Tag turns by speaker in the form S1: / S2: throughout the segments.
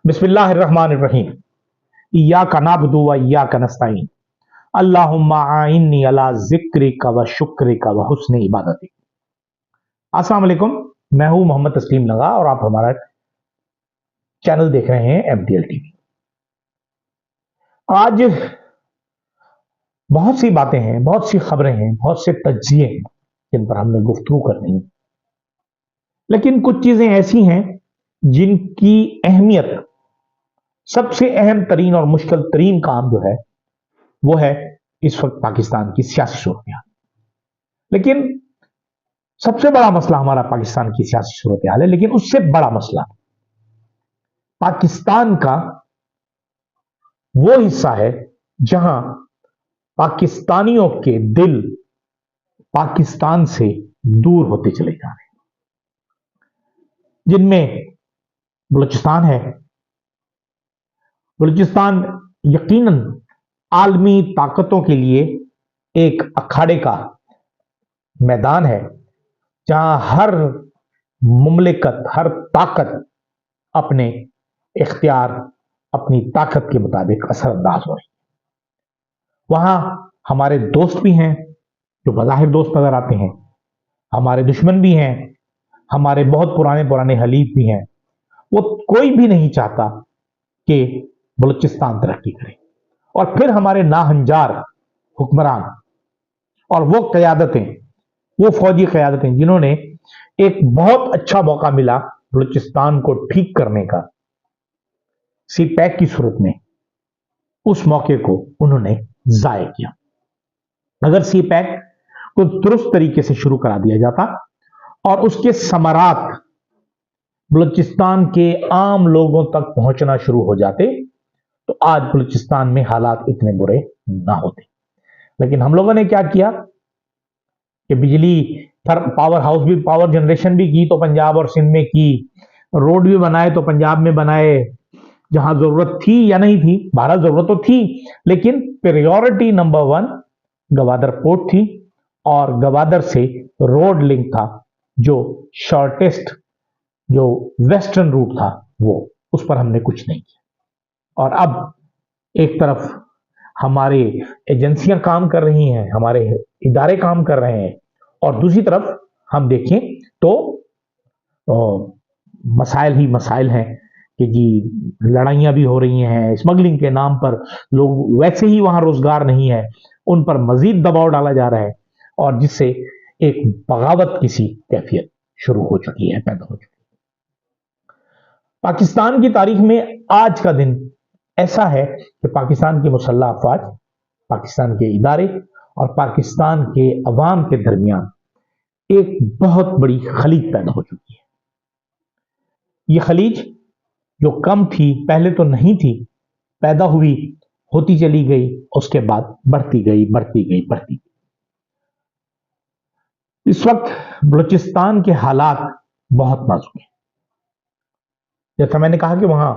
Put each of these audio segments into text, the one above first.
S1: बिस्मिल्लाहिर्रहमानिर्रहीम। इय्याका नअबुदु व इय्याका नस्तईन। अल्लाहुम्मा आइन्नी अला ज़िक्रिका व शुक्रिका व हुस्नि इबादतिक। अस्सलाम वालेकुम, मैं हूं मोहम्मद तस्लीम नगा और आप हमारा चैनल देख रहे हैं MTL टीवी। आज बहुत सी बातें हैं, बहुत सी खबरें हैं, बहुत से तज्जिए हैं जिन पर हमने गुफ्तगू करनी है, लेकिन कुछ चीजें ऐसी हैं जिनकी अहमियत, सबसे अहम तरीन और मुश्किल तरीन काम जो है वो है इस वक्त पाकिस्तान की सियासी सूरत। लेकिन सबसे बड़ा मसला हमारा पाकिस्तान की सियासी सूरत हाल है, लेकिन उससे बड़ा मसला पाकिस्तान का वो हिस्सा है जहां पाकिस्तानियों के दिल पाकिस्तान से दूर होते चले जा रहे हैं, जिनमें बलूचिस्तान है। बलूचिस्तान यकीनन आलमी ताकतों के लिए एक अखाड़े का मैदान है, जहां हर मुमलिकत, हर ताकत अपने इख्तियार, अपनी ताकत के मुताबिक असरअंदाज हो रही है। वहां हमारे दोस्त भी हैं जो बज़ाहिर दोस्त नजर आते हैं, हमारे दुश्मन भी हैं, हमारे बहुत पुराने पुराने हलीफ भी हैं। वो कोई भी नहीं चाहता कि बलूचिस्तान तरक्की करे। और फिर हमारे नाहंजार हुक्मरान और वो क़यादतें, वो फौजी क़यादतें जिन्होंने एक बहुत अच्छा मौका मिला बलूचिस्तान को ठीक करने का सी पैक की सूरत में, उस मौके को उन्होंने ज़ाय किया। अगर सी पैक को दुरुस्त तरीके से शुरू करा दिया जाता और उसके समरात बलूचिस्तान के आम लोगों तक पहुंचना शुरू हो जाते तो आज बलूचिस्तान में हालात इतने बुरे ना होते। लेकिन हम लोगों ने क्या किया कि बिजली पावर हाउस भी, पावर जनरेशन भी की तो पंजाब और सिंध में की, रोड भी बनाए तो पंजाब में बनाए, जहां जरूरत थी या नहीं थी। भारत जरूरत तो थी, लेकिन प्रायोरिटी नंबर 1 गवादर पोर्ट थी और गवादर से रोड लिंक था, जो शॉर्टेस्ट, जो वेस्टर्न रूट था, वो उस पर हमने कुछ नहीं किया। और अब एक तरफ हमारे एजेंसियां काम कर रही हैं, हमारे इदारे काम कर रहे हैं, और दूसरी तरफ हम देखें तो मसाइल ही मसाइल हैं कि जी लड़ाइयां भी हो रही हैं, स्मगलिंग के नाम पर लोग, वैसे ही वहां रोजगार नहीं है, उन पर मजीद दबाव डाला जा रहा है, और जिससे एक बगावत किसी कैफियत शुरू हो चुकी है, पैदा हो चुकी है। पाकिस्तान की तारीख में आज का दिन ऐसा है कि पाकिस्तान की मुसल्लह अफवाज, पाकिस्तान के इदारे और पाकिस्तान के अवाम के दरमियान एक बहुत बड़ी खलीज पैदा हो चुकी है। ये खलीज जो कम थी, पहले तो नहीं थी, पैदा हुई, होती चली गई, उसके बाद बढ़ती गई, बढ़ती गई, बढ़ती गई। इस वक्त बलूचिस्तान के हालात बहुत नाजुक हैं। जैसा मैंने कहा कि वहां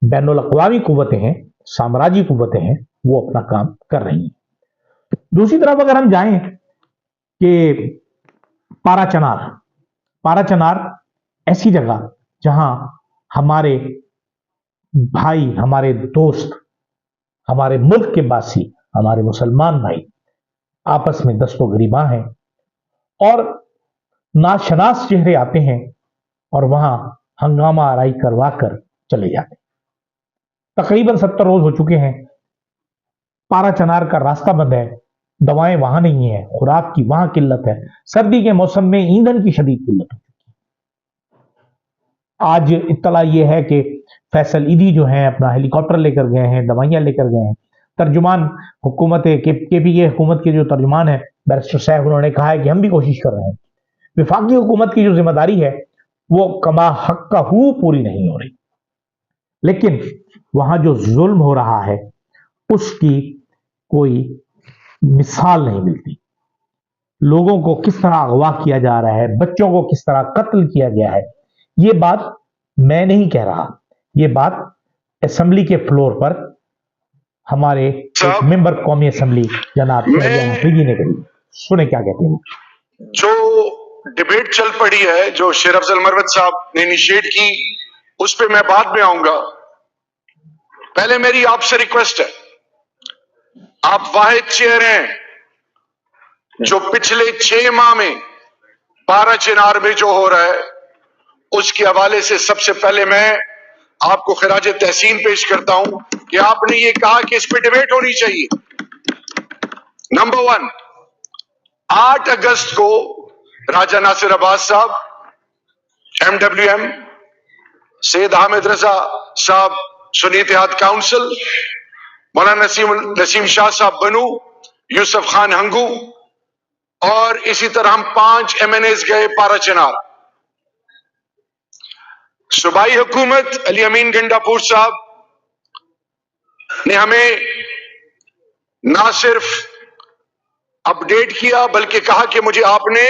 S1: बैनुल अक़वामी कुव्वतें हैं, साम्राज्यी कुव्वतें हैं, वो अपना काम कर रही हैं। दूसरी तरफ अगर हम जाएं कि पाराचनार ऐसी जगह जहां हमारे भाई, हमारे दोस्त, हमारे मुल्क के वासी, हमारे मुसलमान भाई आपस में दस्तो गिरीबां हैं और नाशनास चेहरे आते हैं और वहां हंगामा आराई करवा कर चले जाते हैं। तकरीबन 70 रोज हो चुके हैं, पाराचनार का रास्ता बंद है, दवाएं वहां नहीं है, खुराक की वहां किल्लत है, सर्दी के मौसम में ईंधन की शदीद किल्लत है। आज इत्तला यह है कि फैसल ईदी जो है अपना हेलीकॉप्टर लेकर गए हैं, दवाइयां लेकर गए हैं। तर्जुमान हुकूमत KPK हुकूमत के जो तर्जुमान है बैरिस्टर साहब, उन्होंने कहा है कि हम भी कोशिश कर रहे हैं। विफाकी हुकूमत की जो जिम्मेदारी है वो कमा हक का हू पूरी नहीं हो रही, लेकिन वहां जो जुल्म हो रहा है उसकी कोई मिसाल नहीं मिलती। लोगों को किस तरह अगवा किया जा रहा है, बच्चों को किस तरह कत्ल किया गया है, ये बात मैं नहीं कह रहा, ये बात असेंबली के फ्लोर पर हमारे मेंबर कौमी असेंबली जनाब जी ने कही। सुने क्या कहते हैं।
S2: जो डिबेट चल पड़ी है, जो शेर अफजल मरवत साहब ने इनिशिएट की, उस पर मैं बाद में आऊंगा, पहले मेरी आपसे रिक्वेस्ट है, आप वाहिद चेयर हैं जो पिछले 6 माह में पारा चिनार में जो हो रहा है उसके हवाले से सबसे पहले मैं आपको खिराज तहसीन पेश करता हूं कि आपने ये कहा कि इस पे डिबेट होनी चाहिए। नंबर 1, 8 अगस्त को राजा नासिर अब्बास साहब, MWM, सैयद हामिद रजा साहब सुन्नी इत्तेहाद काउंसिल, मौलाना नसीम शाह साहब बनू, यूसुफ खान हंगू और इसी तरह हम 5 MNAs गए पारा चिनार। सूबाई हुकूमत अली अमीन गंडापुर साहब ने हमें ना सिर्फ अपडेट किया बल्कि कहा कि मुझे आपने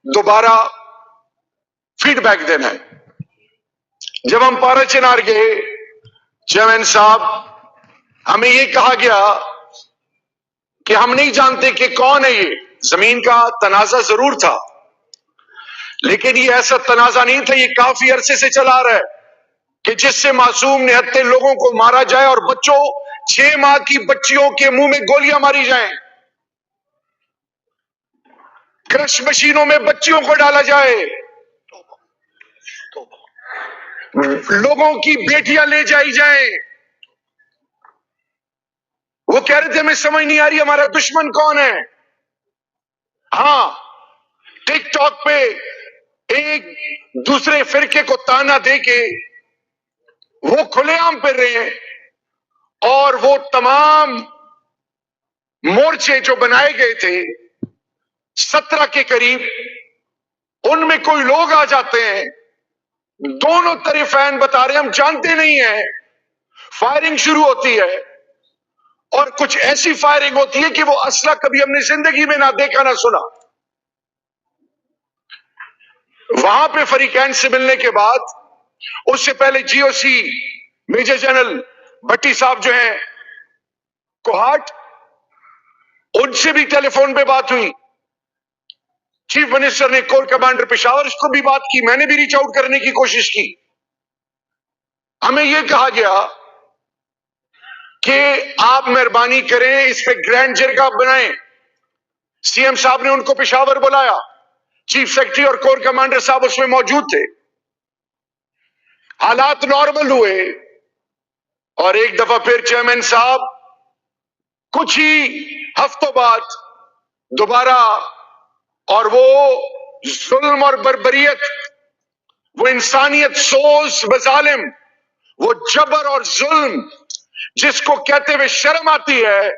S2: दोबारा फीडबैक देना है। जब हम पारा चिनार गए, चेयरमैन साहब, हमें यह कहा गया कि हम नहीं जानते कि कौन है ये। जमीन का तनाजा जरूर था, लेकिन ये ऐसा तनाजा नहीं था, ये काफी अरसे से चला रहा है कि जिससे मासूम निहत्ते लोगों को मारा जाए और बच्चों, 6 माह की बच्चियों के मुंह में गोलियां मारी जाएं, क्रश मशीनों में बच्चियों को डाला जाए, लोगों की बेटियां ले जाई जाएं। वो कह रहे थे हमें समझ नहीं आ रही हमारा दुश्मन कौन है। हां, टिकटॉक पे एक दूसरे फिरके को ताना दे के वो खुलेआम फिर रहे हैं और वो तमाम मोर्चे जो बनाए गए थे 17 के करीब, उनमें कोई लोग आ जाते हैं, दोनों तरफ फैन बता रहे हैं हम जानते नहीं है, फायरिंग शुरू होती है और कुछ ऐसी फायरिंग होती है कि वो असला कभी हमने जिंदगी में ना देखा ना सुना। वहां पे फरीकैन से मिलने के बाद, उससे पहले GOC मेजर जनरल भट्टी साहब जो हैं कोहाट, उनसे भी टेलीफोन पे बात हुई। चीफ मिनिस्टर ने कोर कमांडर पेशावर को भी बात की, मैंने भी रीच आउट करने की कोशिश की। हमें यह कहा गया कि आप मेहरबानी करें इस पे ग्रैंड जरगा बनाएं। CM साहब ने उनको पेशावर बुलाया, चीफ सेक्रेटरी और कोर कमांडर साहब उसमें मौजूद थे। हालात नॉर्मल हुए और एक दफा फिर चेयरमैन साहब कुछ ही हफ्तों बाद दोबारा, और वो जुल्म और बर्बरियत, वो इंसानियत सोज बजालिम, वो जबर और जुल्म जिसको कहते हुए शर्म आती है,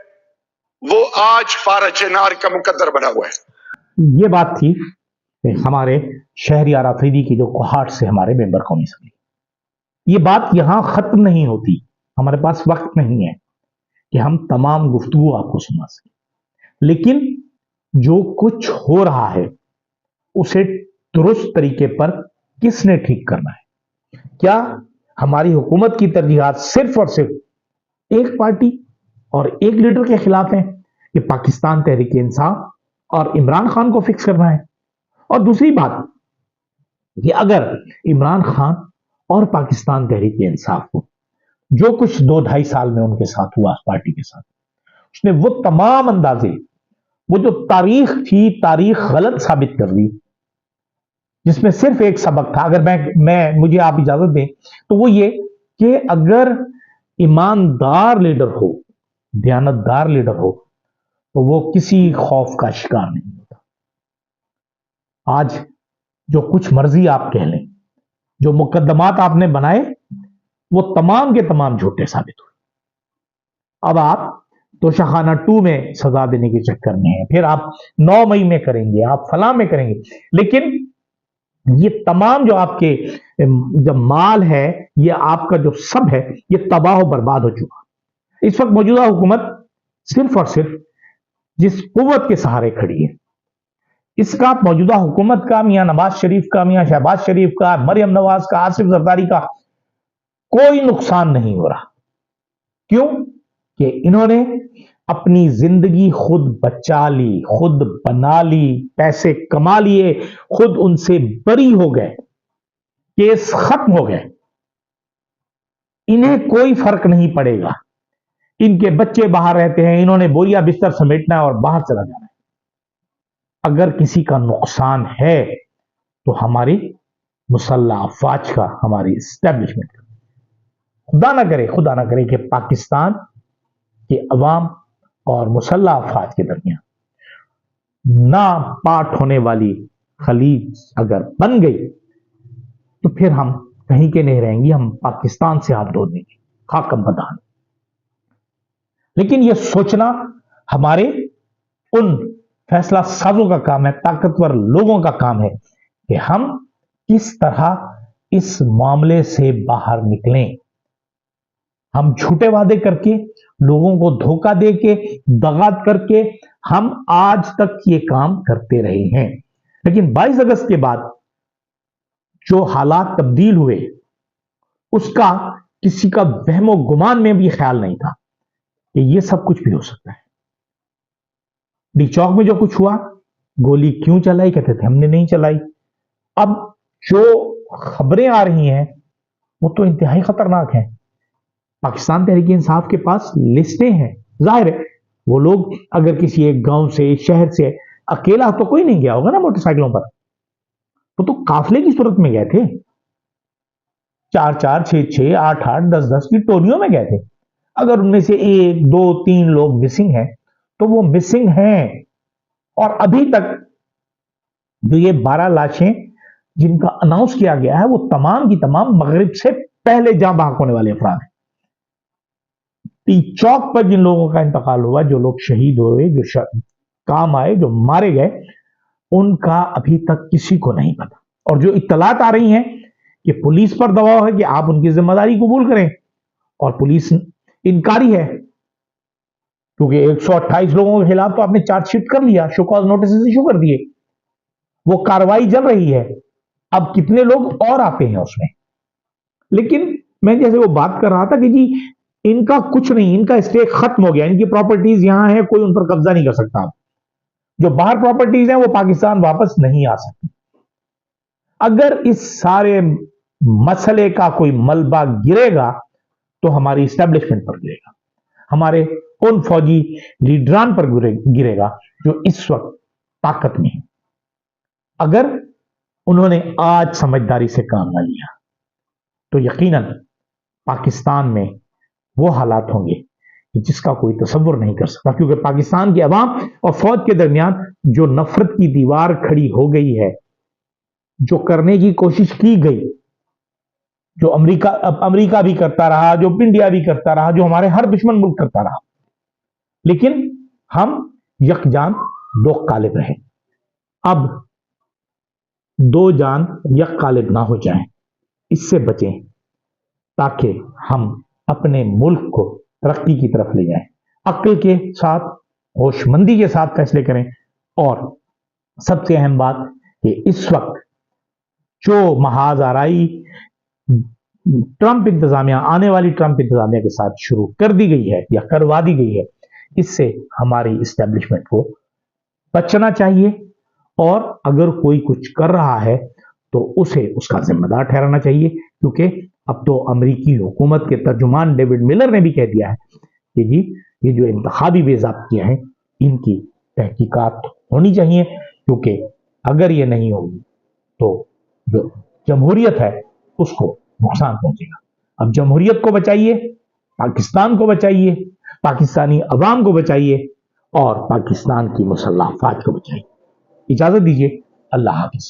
S2: वो आज पारा चिनार का मुकद्दर बना हुआ है।
S1: ये बात थी हमारे शहरियार आफरीदी की जो कोहाट से हमारे मेंबर कौमी असम्बली। ये बात यहां खत्म नहीं होती, हमारे पास वक्त नहीं है कि हम तमाम गुफ्तगू आपको सुना सकें, लेकिन जो कुछ हो रहा है उसे दुरुस्त तरीके पर किसने ठीक करना है? क्या हमारी हुकूमत की तरजीहात सिर्फ और सिर्फ एक पार्टी और एक लीडर के खिलाफ है कि पाकिस्तान तहरीक इंसाफ और इमरान खान को फिक्स करना है? और दूसरी बात कि अगर इमरान खान और पाकिस्तान तहरीक इंसाफ को जो कुछ 2-2.5 साल में उनके साथ हुआ पार्टी के साथ, उसने वो तमाम अंदाजे, वो जो तारीख थी, तारीख गलत साबित कर दी, जिसमें सिर्फ एक सबक था। अगर मैं मुझे आप इजाजत दें तो वो ये कि अगर ईमानदार लीडर हो, दयानतदार लीडर हो, तो वो किसी खौफ का शिकार नहीं होता। आज जो कुछ मर्जी आप कह लें, जो मुकदमात आपने बनाए वो तमाम के तमाम झूठे साबित हुए। अब आप तोशाखाना 2 में सजा देने के चक्कर में हैं, फिर आप 9 मई में करेंगे, आप फलां में करेंगे, लेकिन ये तमाम जो आपके जब माल है, ये आपका जो सब है, ये तबाह बर्बाद हो चुका। इस वक्त मौजूदा हुकूमत सिर्फ और सिर्फ जिस कुव्वत के सहारे खड़ी है, इसका मौजूदा हुकूमत का, मियां नवाज शरीफ का, मियां शहबाज शरीफ का, मरियम नवाज का, आसिफ जरदारी का कोई नुकसान नहीं हो रहा। क्यों? कि इन्होंने अपनी जिंदगी खुद बचा ली, खुद बना ली, पैसे कमा लिए, खुद उनसे बरी हो गए, केस खत्म हो गए। इन्हें कोई फर्क नहीं पड़ेगा, इनके बच्चे बाहर रहते हैं, इन्होंने बोरिया बिस्तर समेटना है और बाहर चला जाना है। अगर किसी का नुकसान है तो हमारी मुसल्लह अफवाज का, हमारी इस्टेब्लिशमेंट का। खुदा ना करे कि पाकिस्तान के अवाम और मुसल्लह अफवाज के दरमियान ना पाट होने वाली खलीज अगर बन गई तो फिर हम कहीं के नहीं रहेंगे, हम पाकिस्तान से हाथ धो देंगे, खाकम बदान। लेकिन यह सोचना हमारे उन फैसला साजों का काम है, ताकतवर लोगों का काम है कि हम किस तरह इस मामले से बाहर निकलें। हम झूठे वादे करके, लोगों को धोखा दे के, दगा करके हम आज तक ये काम करते रहे हैं। लेकिन 22 अगस्त के बाद जो हालात तब्दील हुए, उसका किसी का वहमो गुमान में भी ख्याल नहीं था कि ये सब कुछ भी हो सकता है। डी चौक में जो कुछ हुआ, गोली क्यों चलाई, कहते थे हमने नहीं चलाई। अब जो खबरें आ रही हैं वो तो इंतहाई खतरनाक हैं। पाकिस्तान तहरीक इंसाफ के पास लिस्टें हैं, जाहिर है वो लोग अगर किसी एक गांव से, शहर से, अकेला तो कोई नहीं गया होगा ना मोटरसाइकिलों पर, वो तो काफिले की सूरत में गए थे, 4-4, 6-6, 8-8, 10-10 की टोलियों में गए थे। अगर उनमें से 1, 2, 3 लोग मिसिंग हैं तो वो मिसिंग हैं। और अभी तक जो ये 12 लाशें जिनका अनाउंस किया गया है वो तमाम की तमाम मगरिब से पहले जां बहक होने वाले अफराद हैं। टी चौक पर जिन लोगों का इंतकाल हुआ, जो लोग शहीद हुए, जो काम आए, जो मारे गए, उनका अभी तक किसी को नहीं पता। और जो इत्तलात आ रही हैं कि पुलिस पर दबाव है कि आप उनकी जिम्मेदारी कबूल करें, और पुलिस इनकारी है क्योंकि 128 लोगों के खिलाफ तो आपने चार्जशीट कर लिया, शो कॉज नोटिस इशू कर दिए, वो कार्रवाई चल रही है। अब कितने लोग और आते हैं उसमें। लेकिन मैं जैसे वो बात कर रहा था कि जी इनका कुछ नहीं, इनका स्टे खत्म हो गया, इनकी प्रॉपर्टीज यहां है, कोई उन पर कब्जा नहीं कर सकता। जो बाहर प्रॉपर्टीज हैं वो पाकिस्तान वापस नहीं आ सकती। अगर इस सारे मसले का कोई मलबा गिरेगा तो हमारी इस्टेब्लिशमेंट पर गिरेगा, हमारे उन फौजी लीडरान पर गिरेगा जो इस वक्त ताकत में है। अगर उन्होंने आज समझदारी से काम ना लिया तो यकीनन पाकिस्तान में वो हालात होंगे जिसका कोई तसव्वुर नहीं कर सकता। क्योंकि पाकिस्तान की अवाम और फौज के दरमियान जो नफरत की दीवार खड़ी हो गई है, जो करने की कोशिश की गई, जो अमेरिका भी करता रहा, जो इंडिया भी करता रहा, जो हमारे हर दुश्मन मुल्क करता रहा, लेकिन हम यकजान दो कालिब रहे। अब दो जान यक कालिब ना हो जाएं, इससे बचें ताकि हम अपने मुल्क को तरक्की की तरफ ले जाएं। अक्ल के साथ, होशमंदी के साथ फैसले करें। और सबसे अहम बात कि इस वक्त जो महाज आराई ट्रंप इंतजामिया, आने वाली ट्रंप इंतजामिया के साथ शुरू कर दी गई है या करवा दी गई है, इससे हमारी इस्टेब्लिशमेंट को बचना चाहिए। और अगर कोई कुछ कर रहा है तो उसे उसका जिम्मेदार ठहराना चाहिए। क्योंकि अब तो अमेरिकी हुकूमत के तर्जुमान डेविड मिलर ने भी कह दिया है कि जी ये जो इंतखाबी बेज़ाब्तियां हैं इनकी तहकीकात होनी चाहिए, क्योंकि अगर ये नहीं होगी तो जो जमहूरियत है उसको नुकसान पहुंचेगा। अब जमहूरियत को बचाइए, पाकिस्तान को बचाइए, पाकिस्तानी अवाम को बचाइए और पाकिस्तान की मुसल्लह अफवाज को बचाइए। इजाजत दीजिए, अल्लाह हाफिज।